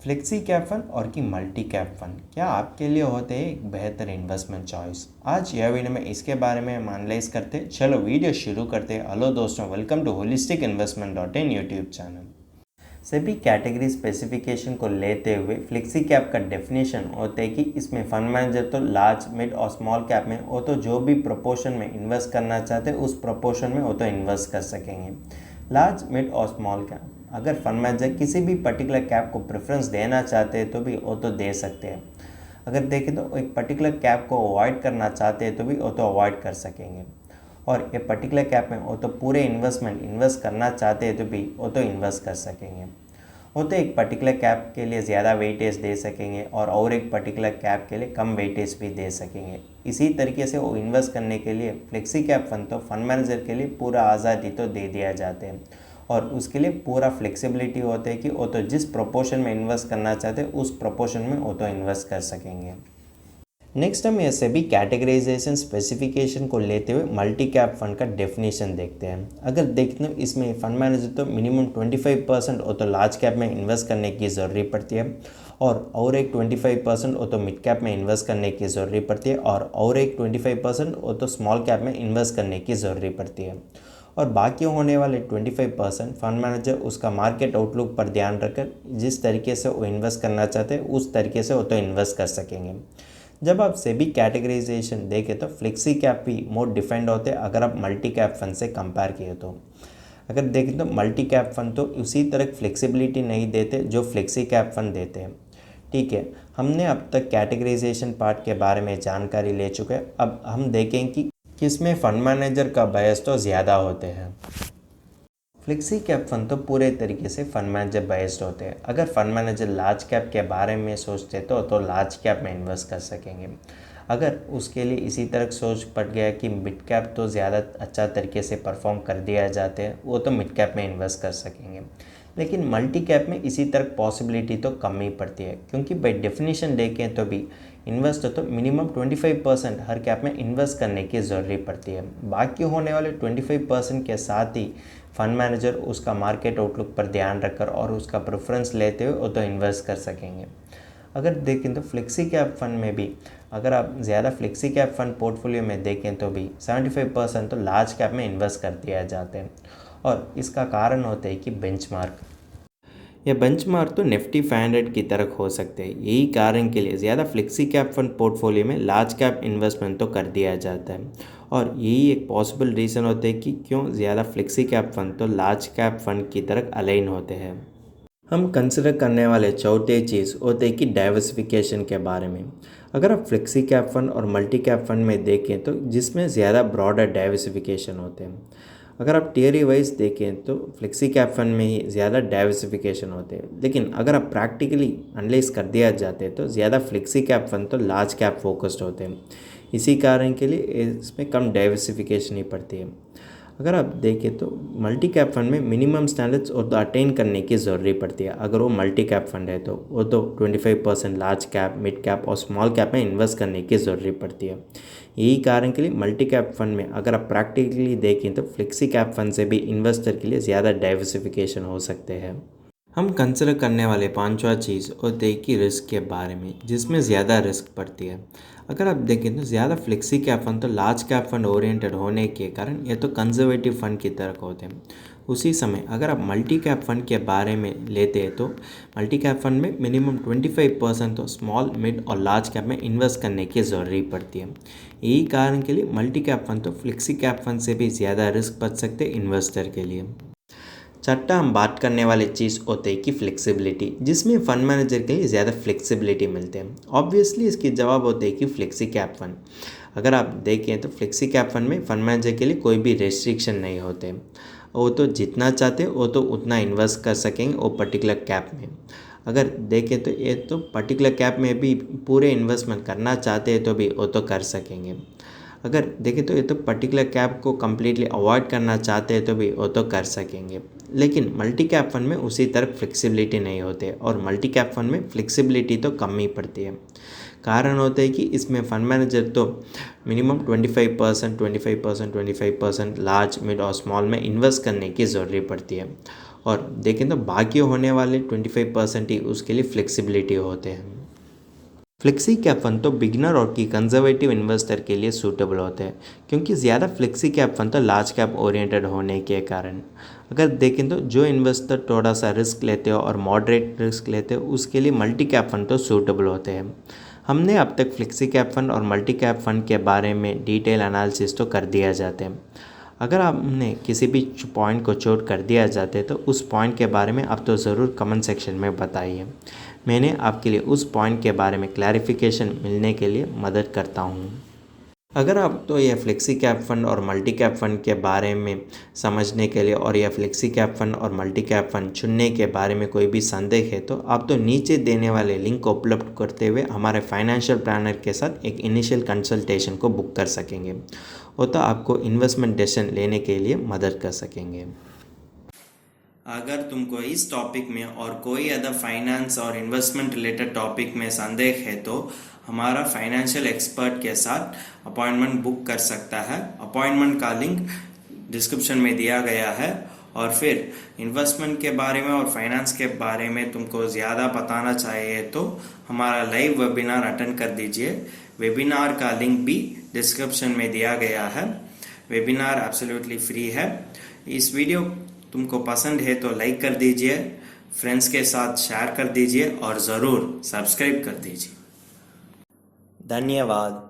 Flexi cap fund और कि multi cap fund क्या आपके लिए होते हैं एक बेहतर इन्वेस्टमेंट चॉइस। आज यह वीडियो में इसके बारे में हम एनालाइज करते। चलो वीडियो शुरू करते हैं। हेलो दोस्तों, welcome to holistic investment .in YouTube channel. सभी कैटेगरी स्पेसिफिकेशन को लेते हुए फ्लेक्सी कैप का डेफिनेशन होता है कि इसमें फंड मैनेजर तो लार्ज मिड और स्मॉल कैप में वो तो जो भी प्रोपोर्शन में इन्वेस्ट करना चाहते हैं उस प्रोपोर्शन में वो तो इन्वेस्ट कर सकेंगे। लार्ज मिड और स्मॉल कैप अगर फंड मैनेजर किसी भी पर्टिकुलर कैप को प्रेफरेंस देना चाहते हैं तो भी वो तो दे सकते हैं। अगर देखें तो एक पर्टिकुलर कैप को अवॉइड करना चाहते हैं तो भी वो तो अवॉइड कर सकेंगे। और ये पर्टिकुलर कैप में वो तो पूरे इन्वेस्ट करना चाहते हैं तो भी वो तो इन्वेस्ट कर सकेंगे। वो तो एक पर्टिकुलर कैप के लिए ज़्यादा वेटेज दे सकेंगे और एक पर्टिकुलर कैप के लिए कम वेटेज भी दे सकेंगे। इसी तरीके से वो इन्वेस्ट करने के लिए फ्लेक्सी कैप फंड तो फंड मैनेजर के लिए पूरा आज़ादी तो दे दिया जाते हैं और उसके लिए पूरा फ्लेक्सिबिलिटी होता है कि वो तो जिस प्रोपोर्शन में इन्वेस्ट करना चाहते हैं उस प्रोपोर्शन में वो तो इन्वेस्ट कर सकेंगे। नेक्स्ट हम ये सभी कैटेगराइजेशन स्पेसिफिकेशन को लेते हुए मल्टी कैप फंड का डेफिनेशन देखते हैं। अगर देखते हैं इसमें फंड मैनेजर तो मिनिमम 25% वो तो लार्ज कैप में इन्वेस्ट करने की ज़रूरी पड़ती है और एक 25% वो तो मिड कैप में इन्वेस्ट करने की ज़रूरी पड़ती है और एक 25% वो तो स्मॉल कैप में इन्वेस्ट करने की ज़रूरी पड़ती है। और बाकी होने वाले 25% फंड मैनेजर उसका मार्केट आउटलुक पर ध्यान रखकर जिस तरीके से वो इन्वेस्ट करना चाहते हैं उस तरीके से वो तो इन्वेस्ट कर सकेंगे। जब आप सेबी कैटेगराइजेशन देखें तो फ्लेक्सी कैप भी मोर डिफाइंड होते हैं अगर आप मल्टी कैप फंड से कंपेयर किए तो। अगर देखें तो मल्टी कैप फंड तो उसी तरह फ्लेक्सिबिलिटी नहीं देते जो फ्लेक्सी कैप फंड देते हैं। ठीक है, हमने अब तक कैटेगराइजेशन पार्ट के बारे में जानकारी ले चुके हैं। अब हम देखें कि किसमें फंड मैनेजर का बायस तो ज़्यादा होते हैं। फ्लेक्सी कैप फंड तो पूरे तरीके से फंड मैनेजर बेस्ड होते हैं। अगर फंड मैनेजर लार्ज कैप के बारे में सोचते तो लार्ज कैप में इन्वेस्ट कर सकेंगे। अगर उसके लिए इसी तरह सोच पड़ गया कि मिड कैप तो ज़्यादा अच्छा तरीके से परफॉर्म कर दिया जाते हैं वो तो मिड कैप में इन्वेस्ट कर सकेंगे। लेकिन मल्टी कैप में इसी तरह पॉसिबिलिटी तो कम ही पड़ती है क्योंकि बाई डेफिनेशन देखें तो भी इन्वेस्ट तो मिनिमम 25% हर कैप में इन्वेस्ट करने की ज़रूरी पड़ती है। बाकी होने वाले 25% के साथ ही फंड मैनेजर उसका मार्केट आउटलुक पर ध्यान रखकर और उसका प्रेफरेंस लेते हुए वो तो इन्वेस्ट कर सकेंगे। अगर देखें तो फ्लेक्सी कैप फंड में भी अगर आप ज़्यादा फ्लेक्सी कैप फंड पोर्टफोलियो में देखें तो भी 75% तो लार्ज कैप में इन्वेस्ट कर दिया जाते हैं और इसका कारण होता है कि बेंचमार्क। यह बेंचमार्क तो निफ्टी 500 की तरह हो सकते हैं। यही कारण के लिए ज़्यादा फ्लेक्सी कैप फंड पोर्टफोलियो में लार्ज कैप इन्वेस्टमेंट तो कर दिया जाता है और यही एक पॉसिबल रीज़न होता है कि क्यों ज़्यादा फ्लेक्सी कैप फंड तो लार्ज कैप फंड की तरह अलाइन होते हैं। हम कंसिडर करने वाले चौथे चीज़ होते हैं कि डाइवर्सिफिकेशन के बारे में। अगर आप फ्लेक्सी कैप फंड और मल्टी कैप फंड में देखें तो जिसमें ज़्यादा ब्रॉडर डाइवर्सिफिकेशन होते हैं। अगर आप टियर वाइज देखें तो फ्लेक्सी कैप फंड में ही ज़्यादा डाइवर्सिफिकेशन होते हैं। लेकिन अगर आप प्रैक्टिकली एनालाइज कर दिया जाते हैं तो ज़्यादा फ्लेक्सी कैप फंड तो लार्ज कैप फोकस्ड होते हैं। इसी कारण के लिए इसमें कम डाइवर्सिफिकेशन ही पड़ती है। अगर आप देखें तो मल्टी कैप फंड में मिनिमम स्टैंडर्ड्स और तो अटेन करने की ज़रूरी पड़ती है। अगर वो मल्टी कैप फंड है तो वो तो 25% लार्ज कैप, मिड कैप और स्मॉल कैप में इन्वेस्ट करने की ज़रूरी पड़ती है। यही कारण के लिए मल्टी कैप फंड में अगर आप प्रैक्टिकली देखें तो फ्लेक्सी कैप फंड से भी इन्वेस्टर के लिए ज़्यादा डाइवर्सिफिकेशन हो सकते हैं। हम कंसिडर करने वाले पांचवा चीज़ होते हैं कि रिस्क के बारे में, जिसमें ज़्यादा रिस्क पड़ती है। अगर आप देखें तो ज़्यादा फ्लेक्सी कैप फंड तो लार्ज कैप फंड ओरिएंटेड होने के कारण ये तो कंजर्वेटिव फंड की तरह होते हैं। उसी समय अगर आप मल्टी कैप फंड के बारे में लेते हैं तो मल्टी कैप फंड में मिनिमम 25% तो स्मॉल, मिड और लार्ज कैप में इन्वेस्ट करने की ज़रूरी पड़ती है। यही कारण के लिए मल्टी कैप फंड तो फ्लेक्सी कैप फंड से भी ज़्यादा रिस्क बच सकते इन्वेस्टर के लिए। छठा हम बात करने वाली चीज़ होते हैं कि फ्लेक्सिबिलिटी, जिसमें फ़ंड मैनेजर के लिए ज़्यादा फ्लेक्सिबिलिटी मिलते हैं। ऑब्वियसली इसकी जवाब होते हैं कि फ्लेक्सी कैप फंड। अगर आप देखें तो फ्लेक्सी कैप फंड में फ़ंड मैनेजर के लिए कोई भी रेस्ट्रिक्शन नहीं होते। वो तो जितना चाहते वो तो उतना इन्वेस्ट कर सकेंगे वो पर्टिकुलर कैप में। अगर देखें तो ये तो पर्टिकुलर कैप में भी पूरे इन्वेस्टमेंट करना चाहते हैं तो भी वो तो कर सकेंगे। अगर देखें तो ये तो पर्टिकुलर कैप को कम्प्लीटली अवॉइड करना चाहते हैं तो भी वो तो कर सकेंगे। लेकिन मल्टी कैप फंड में उसी तरह फ्लेक्सिबिलिटी नहीं होते और मल्टी कैप फंड में फ्लेक्सिबिलिटी तो कम ही पड़ती है। कारण होता है कि इसमें फंड मैनेजर तो मिनिमम 25% लार्ज, मिड और स्मॉल में इन्वेस्ट करने की ज़रूरी पड़ती है और देखें तो बाकी होने वाले 25% ही उसके लिए फ्लेक्सिबिलिटी होते हैं। फ्लेक्सी कैप फंड तो बिगिनर और की कंजर्वेटिव इन्वेस्टर के लिए सूटेबल होते हैं, क्योंकि ज़्यादा फ्लेक्सी कैप फंड तो लार्ज कैप ओरिएंटेड होने के कारण। अगर देखें तो जो इन्वेस्टर थोड़ा सा रिस्क लेते हो और मॉडरेट रिस्क लेते हो उसके लिए मल्टी कैप फंड तो सूटेबल होते हैं। हमने अब तक फ्लेक्सी कैप फंड और मल्टी कैप फंड के बारे में डिटेल एनालिसिस तो कर दिया जाते हैं। अगर आपने किसी भी पॉइंट को चोट कर दिया जाते तो उस पॉइंट के बारे में आप तो ज़रूर कमेंट सेक्शन में बताइए। मैंने आपके लिए उस पॉइंट के बारे में क्लैरिफिकेशन मिलने के लिए मदद करता हूँ। अगर आप तो यह फ्लेक्सी कैप फंड और मल्टी कैप फंड के बारे में समझने के लिए और यह फ्लेक्सी कैप फंड और मल्टी कैप फंड चुनने के बारे में कोई भी संदेह है तो आप तो नीचे देने वाले लिंक को उपलब्ध करते हुए हमारे फाइनेंशियल प्लानर के साथ एक इनिशियल कंसल्टेशन को बुक कर सकेंगे। वो तो आपको इन्वेस्टमेंट डिसीजन लेने के लिए मदद कर सकेंगे। अगर तुमको इस टॉपिक में और कोई अदर फाइनेंस और इन्वेस्टमेंट रिलेटेड टॉपिक में संदेह है तो हमारा फाइनेंशियल एक्सपर्ट के साथ अपॉइंटमेंट बुक कर सकता है। अपॉइंटमेंट का लिंक डिस्क्रिप्शन में दिया गया है। और फिर इन्वेस्टमेंट के बारे में और फाइनेंस के बारे में तुमको ज़्यादा बताना चाहिए तो हमारा लाइव वेबिनार अटेंड कर दीजिए। वेबिनार का लिंक भी डिस्क्रिप्शन में दिया गया है। वेबिनार एब्सोल्युटली फ्री है। इस वीडियो तुमको पसंद है तो लाइक कर दीजिए, फ्रेंड्स के साथ शेयर कर दीजिए और ज़रूर सब्सक्राइब कर दीजिए। धन्यवाद।